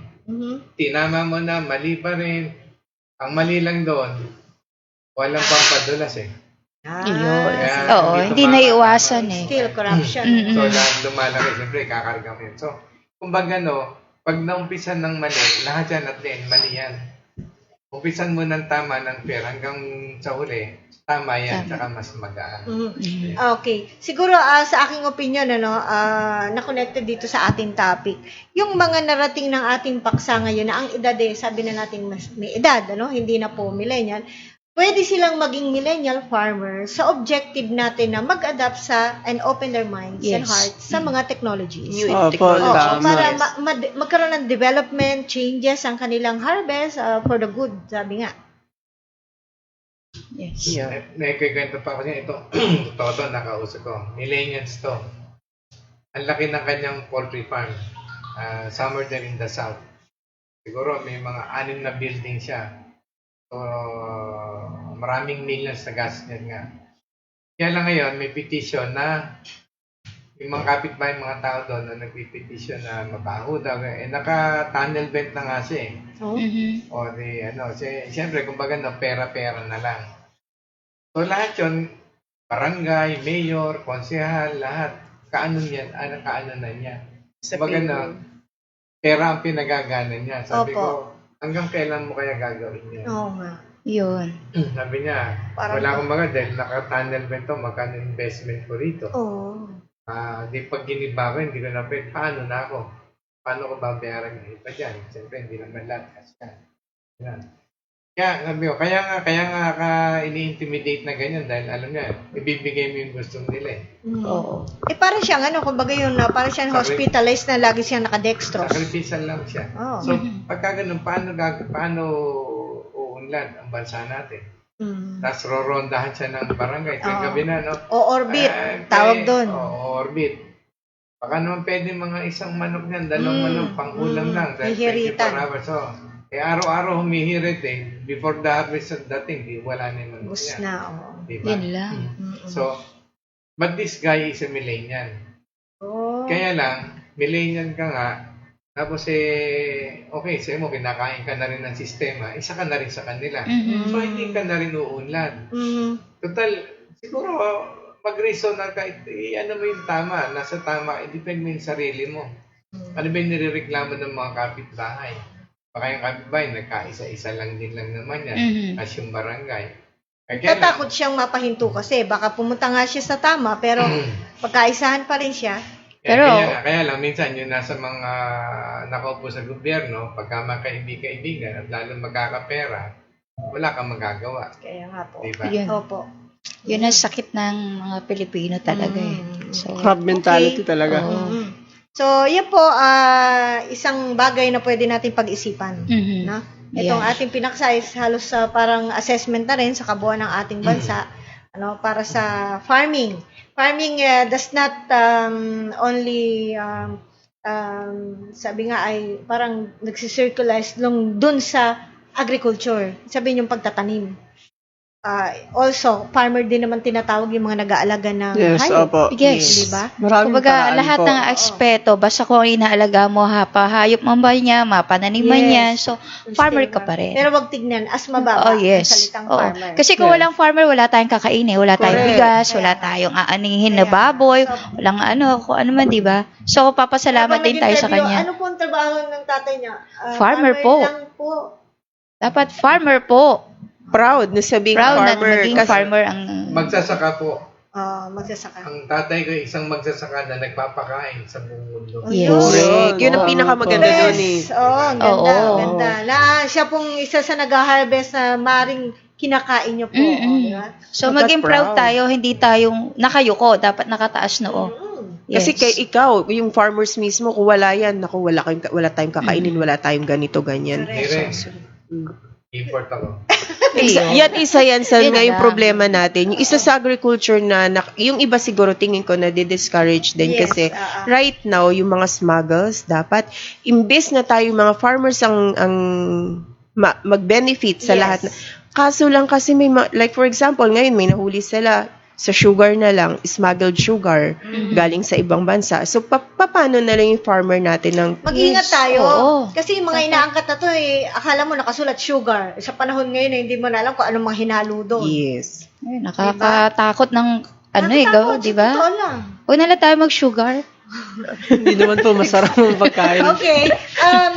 tinama mo na, mali pa rin. Ang mali lang doon, walang pampadulas Yun. Kaya, Oo, hindi naiwasan Still corruption. So, lumalaki, siyempre, kakarga mo yun. So, kumbaga, pag naumpisan ng mali, lahat yan at the end, mali yan. Umpisan mo ng tama ng fair hanggang sa huli, tama yan, tsaka mas magaan. Okay. Siguro sa aking opinion, na-connected dito sa ating topic, yung mga narating ng ating paksa ngayon na ang edad sabi na natin mas may edad, hindi na po millennial, pwede silang maging millennial farmer sa objective natin na mag-adapt and open their minds and hearts sa mga technologies. New Opo, technology. tama. Para magkaroon ng development, changes ang kanilang harvest for the good, sabi nga. Yes. Yeah. Nakikwento pa ako niya, ito, totoo to, nakausap ko. Millennials to. Ang laki ng kanyang poultry farm. Somewhere there in the south. Siguro may mga 6 na building siya. So, maraming millions na gas niyan nga. Kaya lang ngayon, may petition na yung mga kapitbahay, mga tao doon na nagpipetition na mabaho daw. Naka-tunnel vent na nga siya O siyempre, kumbaga pera-pera na lang. So lahat yun, barangay, mayor, konsehal, lahat, kaano na niya. Kumbaga pera ang pinagagana niya. Sabi ko, hanggang kailan mo kaya gagawin yan? Oo nga. Yun. Sabi niya, Parang wala akong dahil naka-tunnel vent to, magkano investment ko rito. Oo. Di pag giniba ko, hindi ko na pwede, paano na ako? Paano ko babayaran yung iba dyan? Siyempre, hindi naman lahat kasi yan. Kaya, sabi ko, kaya nga ini-intimidate na ganyan dahil alam niya, ibibigay mo yung gusto nila Oo. Parang siyang parang siyang hospitalized na lagi siyang nakadextrose. Sakripisal lang siya. Oh. So, pagka ganun, paano uunlad ang bansa natin? Tapos rorondahan siya ng barangay. Kaya gabi na, O orbit, tawag doon. Orbit. Baka naman pwede mga isang manok niyan, 2 manok, pang-ulam lang. Dahil Hihiritan. 24 hours. So, araw-araw humihirit before the harvest of dating, wala na yung manok Bus niya. na, Diba? Yun lang. So, but this guy is a millennial. Oh. Kaya lang, millennial ka nga, tapos okay, sa'yo mo, kinakain ka na rin ng sistema, isa ka na rin sa kanila. So, hindi ka na rin uunlad. Total, siguro, mag-reason na kahit, mo yung tama, nasa tama, depende mo yung sarili mo. Ano ba yung nirereklamo ng mga kapitbahay? Baka yung kapitbahay, nagkaisa-isa lang naman yan, as yung barangay. Tatakot siyang mapahinto kasi baka pumunta nga siya sa tama pero pagkaisahan pa rin siya. Kaya lang, minsan yung nasa mga nakaupo sa gobyerno, pagka magkaibigan at lalo magkakapera, wala kang magagawa. Kaya nga po. Diba? Yun. Opo. Yun ang sakit ng mga Pilipino talaga So, Crab mentality talaga. So, yun po, isang bagay na pwede natin pag-isipan. No? Itong ating pinaksa is halos parang assessment na rin sa kabuuan ng ating bansa para sa farming. Farming does not only sabi nga ay parang nagsisircularize lang dun sa agriculture. Sabihin yung pagtatanim. Also, farmer din naman tinatawag yung mga nag-aalaga ng hayop. Opo. Yes. Diba? Maraming kumbaga, paraan lahat po. ng aspeto, basta kung inaalaga mo, hayop mo ba niya, mapananiman niya, so, farmer ka pa rin. Pero wag tignan, as mababa ang salitang farmer. Kasi kung walang farmer, wala tayong kakainin, wala tayong Correct. bigas, wala tayong aanihin na baboy, walang kung ano man, di ba? So, papasalamat din tayo sa kanya. Ano po ang trabaho ng tatay niya? Farmer po. lang po. Dapat farmer po. Proud na sabing Proud na farmer. maging Kasi farmer ang... Magsasaka po. Magsasaka. Ang tatay ko isang magsasaka na nagpapakain sa buong mundo. Yes. correct. Yun ang pinakamaganda doon Ang ganda, Oo. ganda. Na siya pong isa sa nag-harvest na maring kinakain nyo po. Mm-mm. Di ba? So, Dapat maging proud proud. tayo, hindi tayong nakayuko, dapat nakataas noo. Kasi kay ikaw, yung farmers mismo, kung wala yan, naku, wala tayong kakainin, wala tayong ganito, ganyan. Hindi rin. Import ako. Isa yan sa Yun ngayong lang. problema natin. Yung isa sa agriculture yung iba siguro tingin ko na discourage din Yes, kasi right now, yung mga smuggles, dapat, imbes na tayo mga farmers ang mag-benefit sa Yes. lahat. Kaso lang kasi like for example, ngayon may nahuli sila sa sugar na lang, smuggled sugar, galing sa ibang bansa. So, paano na lang yung farmer natin ng Mag-ingat tayo. Oo. Kasi yung mga inaangkat na to, akala mo nakasulat sugar. Sa panahon ngayon, hindi mo na alam kung anong mga hinalo doon. Yes. Ay, nakakatakot ng Nakakatakot, di ba? sa totoo lang. Huwag na lang tayo mag-sugar. Hindi naman po masarap ang pagkain. Okay.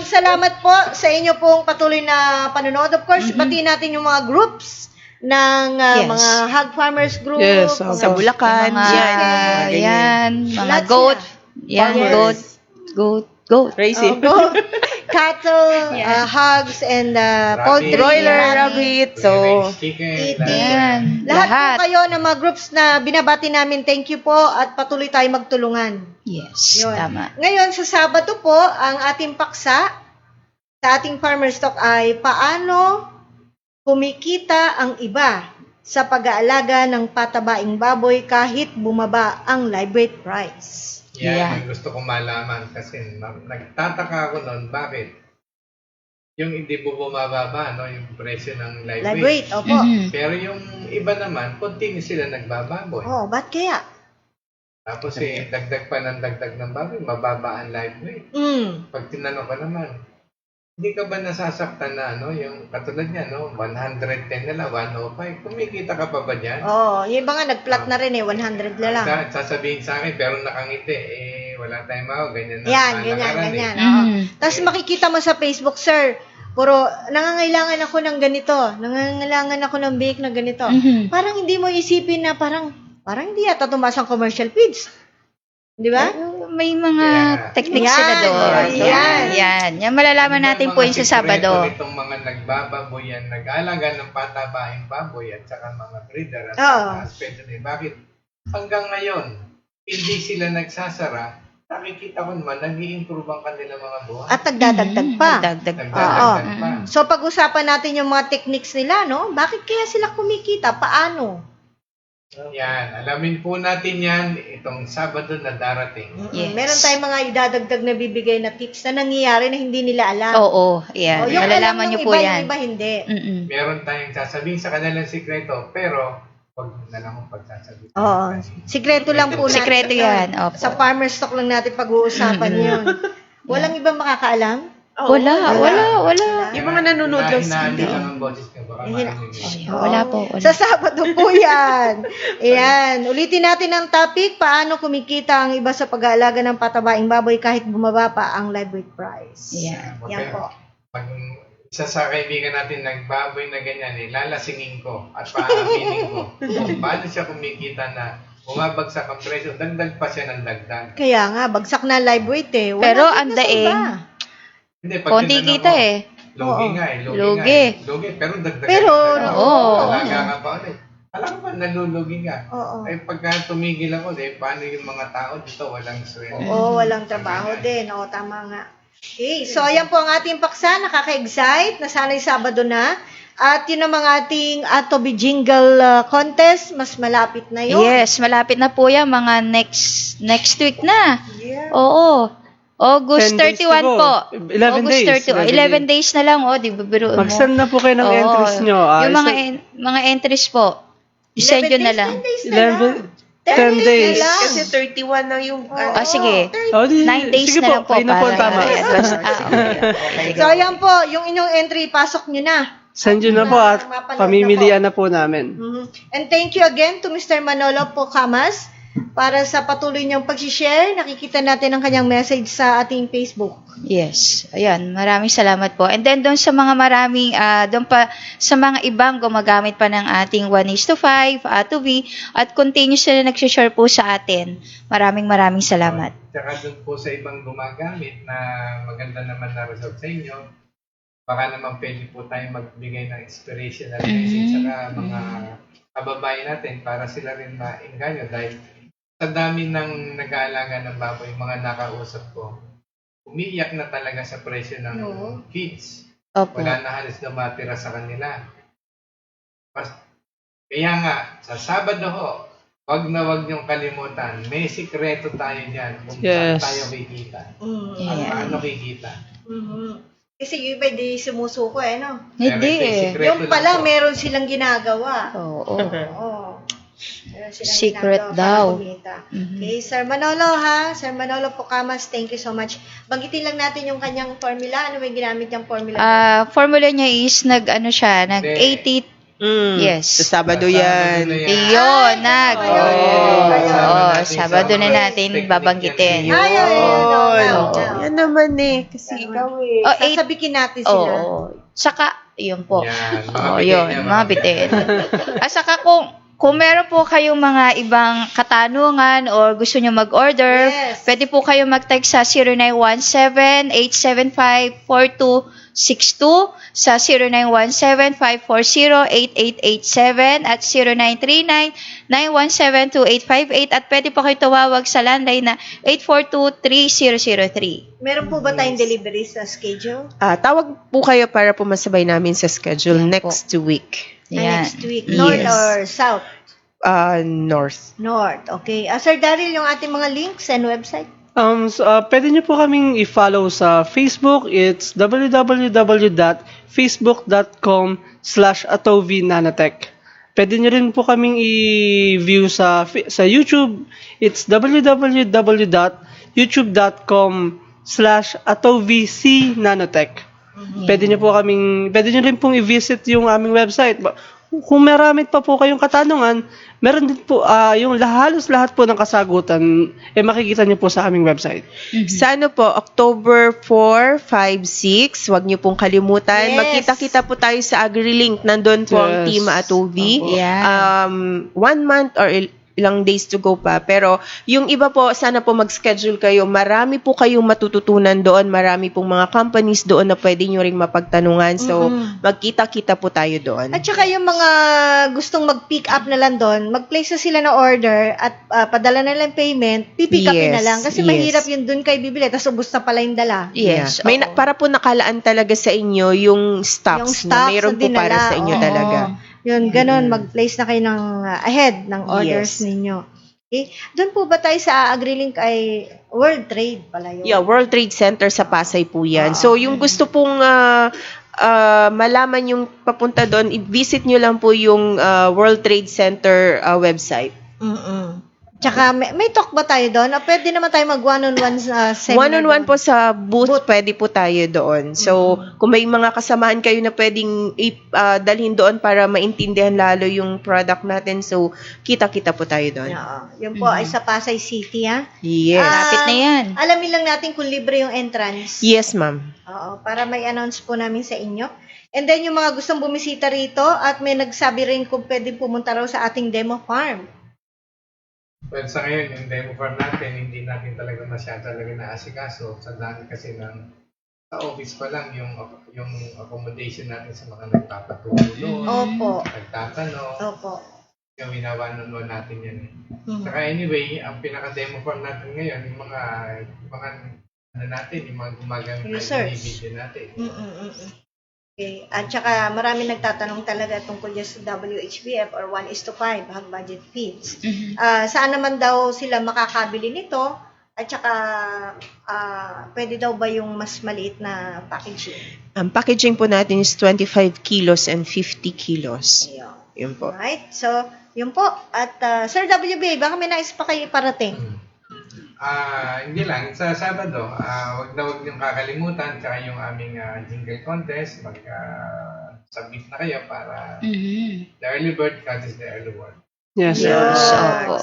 Salamat po sa inyo pong patuloy na panonood. Of course, batiin natin yung mga groups ng Yes. mga hog farmers group. Yes, mga- Sa Bulacan, Mga, yan. mga Lahat goat. sila. Yan, Farmers. goat. Racing. Goat, cattle, Yeah. hogs, and Rabbit. poultry. Broiler, rabbit. rabbit. So, Chicken. Eating. Yan. Lahat po kayo ng mga groups na binabati namin, thank you po at patuloy tayo magtulungan. Yes, Yun. tama. Ngayon, sa Sabado po, ang ating paksa sa ating Farmers Talk ay paano kumikita ang iba sa pag-aalaga ng patabaing baboy kahit bumaba ang live weight price. Yan Yeah. ang gusto kong malaman kasi nagtataka ako noon bakit yung hindi bumababa yung presyo ng live Live weight. weight, opo. Mhm. Pero yung iba naman, continue sila nagbababoy. Oh, ba't kaya? Tapos dagdag pa ng dagdag ng baboy, mababa ang live weight. Pag tinanong ko naman, hindi ka ba nasasaktan na yung katulad niya, 110 na lang, 105, kumikita ka pa ba dyan? Oh, yung iba nga nag-plot na rin 100 na lang. Sasabihin sa akin, pero nakangiti, wala tayong mawa, ganyan na. Yan, ganyan, kalakaran ganyan. Mhm. Oo. Tapos makikita mo sa Facebook, sir, puro, nangangailangan ako ng ganito, nangangailangan ako ng bake na ganito. Mhm. Parang hindi mo isipin na parang hindi yata tumaas ang commercial feeds. Di ba? May mga Yeah. techniques Yan, sila doon. yan. Yan, malalaman natin po yun sa Sabado. Itong mga nagbababoy yan, nag-aalaga ng patabaing baboy at saka mga breeder at Oo. mga aspeto bakit hanggang ngayon, hindi sila nagsasara, nakikita ko naman, nag-i-improve ang kanilang mga buhay. At nagdadagdag pa. Dagdag pa. Nagdadagdag pa. So, pag-usapan natin yung mga techniques nila, no? Bakit kaya sila kumikita? Paano? Yan, alamin po natin yan itong Sabado na darating. Yes. Meron tayong mga idadagdag na bibigay na tips na nangyayari na hindi nila alam. Oo, yan. Yung Malalaman alam nyo ng po iba, yan. yung iba hindi. Mm-mm. Meron tayong sasabihin sa kanilang sikreto, pero huwag na lang kong pagsasabihin. Oo. Sikreto lang po natin. Sikreto yan. Opo. Sa farmer's talk lang natin pag-uusapan yun. Walang ibang makakaalam? Wala. Yung mga nanonood lang sa Hinahin video. lang ang boses ko, baka marinig nyo. Wala po. Sa Sabado po yan. Ayan. Ulitin natin ang topic, paano kumikita ang iba sa pag-aalaga ng patabaing baboy kahit bumaba pa ang live weight price. Yan. Yan po. Pag isa sa kaibigan natin nagbaboy na ganyan, lalasingin ko at paaminin ko kung paano siya kumikita na bumabagsak ang presyo, dagdag pa siya ng dagdag. Kaya nga, bagsak na live weight eh. Wala Pero kita ang sa daing, iba. Hindi, pag konti tinanong kita ko, eh. Lugi Oo. nga eh. Lugi. Lugi, pero dagdag. Pero, oo. Alaga ka pa ulit. Alam mo ba, nalulugi ka. Oo. Ay, pagka tumigil ako, paano yung mga tao dito, walang sweldo. Oo, walang trabaho din. Oo, tama nga. Okay, so ayan po ang ating paksa. Nakaka-excite. Nasanay Sabado na. At yun ang mga ating Atobi Jingle contest. Mas malapit na yun. Yes, malapit na po yan. Mga next week na. Yeah. Oo. August 10 days to 31 go. po. 11 August days. 31. 11 days na lang, di ba biruin mo? Mag-send na po kayo ng Oo. entries nyo. Yung mga entries po, i-send nyo na lang. 10 days na lang. 10 days. na lang. Kasi 31 na yung... Sige. Oh, 9 days sige na po, lang po. kayo na po ang tama. Okay. So ayan po, yung inyong entry, pasok nyo na. Send nyo na po at pamimilian na po namin. Mhm. And thank you again to Mr. Manolo Pocamas para sa patuloy niyang pag-share. Nakikita natin ang kanyang message sa ating Facebook. Yes. Ayan, maraming salamat po. And then doon sa mga maraming, doon pa sa mga ibang gumagamit pa ng ating 1:5, A2B, at continuous na nagsishare po sa atin. Maraming salamat. Tsaka dun po sa ibang gumagamit na maganda naman na result sa inyo, baka naman pwede po tayong magbigay ng inspirational message sa mga kababayan natin para sila rin ma-engganyo dahil sa dami ng nag-aalaga ng baboy, mga nakausap ko, umiiyak na talaga sa presyo ng feeds. Opo. Wala na halos na matira sa kanila. Kaya nga, sa Sabado ho, wag niyong kalimutan, may sikreto tayo dyan kung saan tayo kikita. At paano kikita. Kasi yung iba di sumusuko no? Hindi Yung pala, meron silang ginagawa. Oo. Meron silang Secret ginagawa daw. para kumita. Okay, Sir Manolo Sir Manolo Pucamas, thank you so much. Banggitin lang natin yung kanyang formula. Ano may ginamit niyang formula? Formula niya is nag-80. Yes. Sa Sabado yan. Iyon, Sabado na natin babanggitin. Yan naman Kasi ikaw Sasabikin natin sila. Saka, yun po. Yan, Mga bitin. Saka kung meron po kayong mga ibang katanungan or gusto nyo mag-order, pwede po kayo mag-text sa 0917-875-4262, sa 0917-540-8887 at 0939-917-2858 at pwede po kayo tumawag sa landline na 842-3003. Meron po ba tayong delivery sa schedule? Tawag po kayo para po masabay namin sa schedule next week. Next week. North or South? North. North. Okay. Sir Daryl, yung ating mga links and website? Pwede nyo po kaming i-follow sa Facebook. It's www.facebook.com/atovinanotech. Pwede nyo rin po kaming i-view sa YouTube. It's www.youtube.com/atovcnanotech. Pwede nyo rin pong i-visit yung aming website. Kung maramit pa po kayong katanungan, meron din po yung halos lahat po ng kasagutan makikita niyo po sa aming website. Sa October 4, 5, 6, wag niyo pong kalimutan. Magkita-kita po tayo sa AgriLink. Nandun po ang Team Atovi. 1 month or ilang days to go pa. Pero yung iba po, sana po mag-schedule kayo. Marami po kayong matututunan doon. Marami pong mga companies doon na pwede nyo ring mapagtanungan. So, magkita-kita po tayo doon. At saka yung mga gustong mag-pick up na lang doon, mag-place na sila na order at padala na lang payment, pipick upin na lang. Kasi mahirap yun doon kayo bibili, tapos ubos na pala yung dala. Yes. Para po nakalaan talaga sa inyo yung stocks na mayroon po para sa inyo talaga. Yun, ganun, mag-place na kayo ng ahead ng orders ninyo. Okay? Doon po ba tayo sa AgriLink ay World Trade pala yun? Yeah, World Trade Center sa Pasay po yan. So, yung gusto pong malaman yung papunta doon, i-visit nyo lang po yung World Trade Center website. Tsaka, may talk ba tayo doon? O pwede naman tayo mag one-on-one seminar? One-on-one po sa booth, pwede po tayo doon. So, kung may mga kasamahan kayo na pwedeng dalhin doon para maintindihan lalo yung product natin, so, kita-kita po tayo doon. Yun po ay sa Pasay City, Yes. Lapit na yan. Alamin lang natin kung libre yung entrance. Yes, ma'am. Oo, para may announce po namin sa inyo. And then, yung mga gustong bumisita rito at may nagsabi rin kung pwede pumunta raw sa ating demo farm. Well, sa ngayon, yung demo farm natin, hindi natin talaga naasikaso. Sa dami kasi sa office pa lang, yung accommodation natin sa mga nagpapatulong, nagtatanong, yung winawanon natin yan. Saka anyway, ang pinaka-demo farm natin ngayon, yung mga gumagamit ng video natin. Okay. At saka marami nagtatanong talaga tungkol sa WHBF or 1:5 hog budget feeds. Saan naman daw sila makakabili nito? At saka pwede daw ba yung mas maliit na packaging? Ang packaging po natin is 25 kilos and 50 kilos. Yun po. Right. So, yun po. At Sir WB, baka may nais pa kayo iparating? Hindi lang. Sa Sabado, wag niyong kakalimutan tsaka yung aming jingle contest. Mag-submit na kayo para the early bird catches the early worm. Yes. Opo.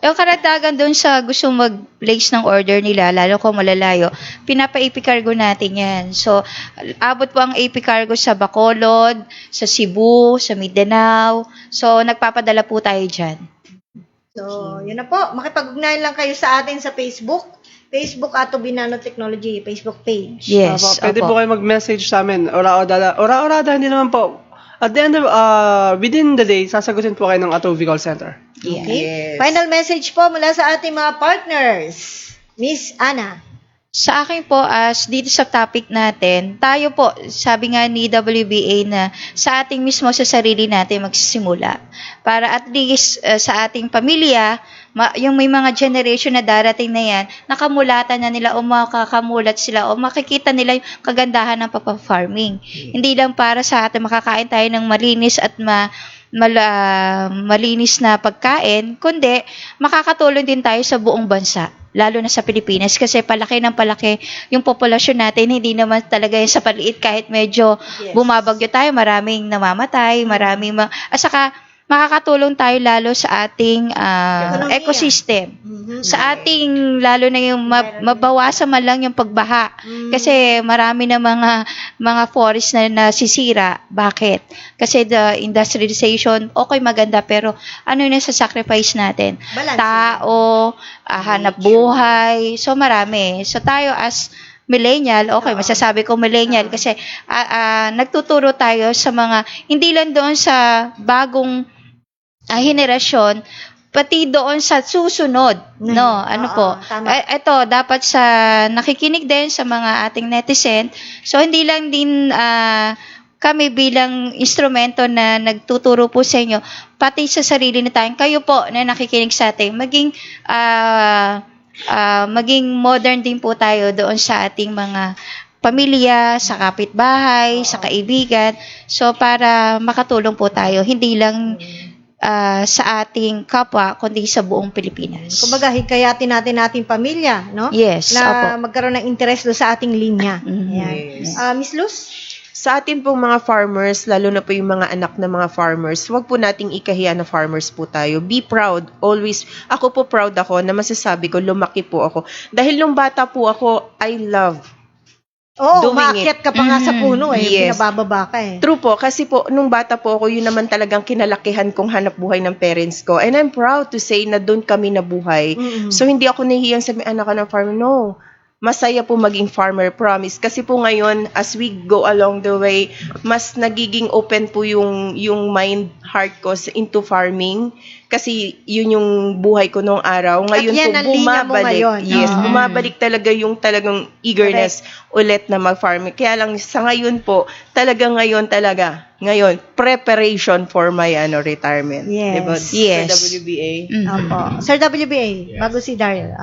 Yung karagdagan doon sa gusto mag-place ng order nila, lalo kung malalayo, pinapa-AP cargo natin yan. So, abot po ang AP cargo sa Bacolod, sa Cebu, sa Mindanao. So, nagpapadala po tayo dyan. So, yun na po. Makipag-ugnayan lang kayo sa atin sa Facebook. Facebook Atobi Nanotechnology, Facebook page. Yes. Pwede opo. po kayo mag-message sa amin. Ora-orada, hindi naman po. At the end of, within the day, sasagutin po kayo ng Atobi Call Center. Yeah. Yes. Final message po mula sa ating mga partners. Miss Ana. Sa akin po, as dito sa topic natin, tayo po, sabi nga ni WBA na sa ating mismo sa sarili natin magsisimula. Para at least sa ating pamilya, yung may mga generation na darating na yan, nakamulatan na nila o makakamulat sila o makikita nila yung kagandahan ng pagpa-farming. Hindi lang para sa atin makakain tayo ng malinis at malinis na pagkain, kundi makakatulong din tayo sa buong bansa, lalo na sa Pilipinas kasi palaki ng palaki yung populasyon natin, hindi naman talaga yung sa paliit kahit medyo bumabagyo tayo, maraming namamatay, at saka makakatulong tayo lalo sa ating ecosystem. Sa ating, lalo na yung mabawasan man lang yung pagbaha. Kasi marami na mga forest na nasisira. Bakit? Kasi the industrialization, okay, maganda, pero ano yung nasa-sacrifice natin? Balance. Tao, hanap buhay, so marami. So tayo as millennial, okay, masasabi ko millennial kasi nagtuturo tayo sa mga, hindi lang doon sa bagong henerasyon, pati doon sa susunod, no? Ano po? tama. Ito, dapat sa nakikinig din sa mga ating netizen. So, hindi lang din kami bilang instrumento na nagtuturo po sa inyo, pati sa sarili na tayo, kayo po na nakikinig sa atin, maging modern din po tayo doon sa ating mga pamilya, sa kapitbahay, sa kaibigan. So, para makatulong po tayo, hindi lang sa ating kapwa, kundi sa buong Pilipinas. Kumbaga, hikayatin natin ating pamilya, no? Yes, Na opo. magkaroon ng interest doon sa ating linya. Mhm. Ayan. Yes. Miss Luz? Sa atin pong mga farmers, lalo na po yung mga anak ng mga farmers, huwag po nating ikahiya na farmers po tayo. Be proud. Always. Ako po proud ako na masasabi ko, lumaki po ako. Dahil nung bata po ako, I love. Oo, Doing maakyat ka pa nga sa puno Yes. pinabababa ka eh. True po, kasi po, nung bata po ako, yun naman talagang kinalakihan kong hanap buhay ng parents ko. And I'm proud to say na doon kami nabuhay. Mm-mm. So, hindi ako nahihiyang sabihin, anak ka ng farmer. No. Masaya po maging farmer, promise. Kasi po ngayon, as we go along the way, mas nagiging open po yung mind, heart ko into farming. Kasi yun yung buhay ko nung araw. Ngayon yan po, ang linya mo bumabalik. ngayon. Yes, Ah. bumabalik talaga yung talagang eagerness ulit na mag-farming. Kaya lang sa ngayon po, ngayon, preparation for my retirement. Yes. Diba? Yes. Sa WBA. Mhm. Opo. Sir WBA, Yes. bago si Daryl.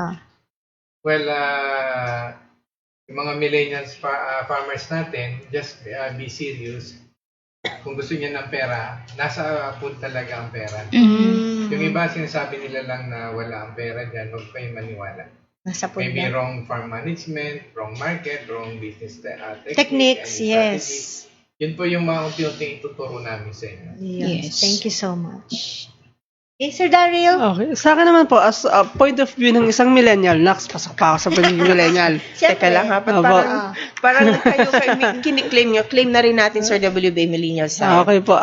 Well, yung mga millennials farmers natin, just be serious. Kung gusto niya ng pera, nasa pool talaga ang pera. Mhm. Yung iba, sinasabi nila lang na wala ang pera dyan, huwag kayong maniwala. Nasa pool Maybe na. wrong farm management, wrong market, wrong business Techniques, and yes. strategies. Yun po yung mga unti-unting ituturo namin sa inyo. Yes. Yes. Thank you so much. Okay, Sir Daryl. Okay. Sa akin naman po, as a point of view ng isang millennial, pasok pa ako sa point of view millennial. Teka lang ha, Opo. parang kayo kiniklaim nyo. Claim na rin natin, Sir WBA Millennials. Okay po.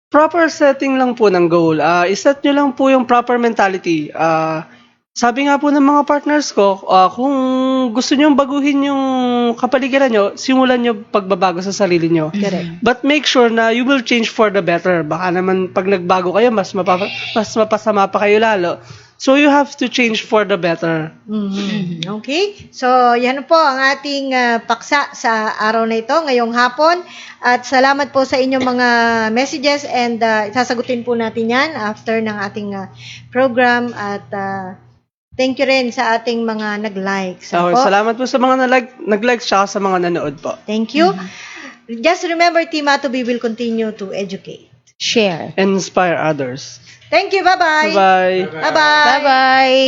Proper setting lang po ng goal. Iset nyo lang po yung proper mentality. Sabi nga po ng mga partners ko, kung gusto nyo baguhin yung kapaligiran nyo, simulan nyo pagbabago sa sarili nyo. Correct. But make sure na you will change for the better. Baka naman pag nagbago kayo, mas mapasama pa kayo lalo. So you have to change for the better. Okay? So, yan po ang ating paksa sa araw na ito, ngayong hapon. At salamat po sa inyong mga messages and sasagutin po natin yan after ng ating program. At thank you rin sa ating mga nag-like. So, salamat po sa mga nag-like tsaka sa mga nanood po. Thank you. Just remember, Team Atobi will continue to educate. Share. And inspire others. Thank you. Bye-bye. Bye-bye. Bye-bye. Bye-bye.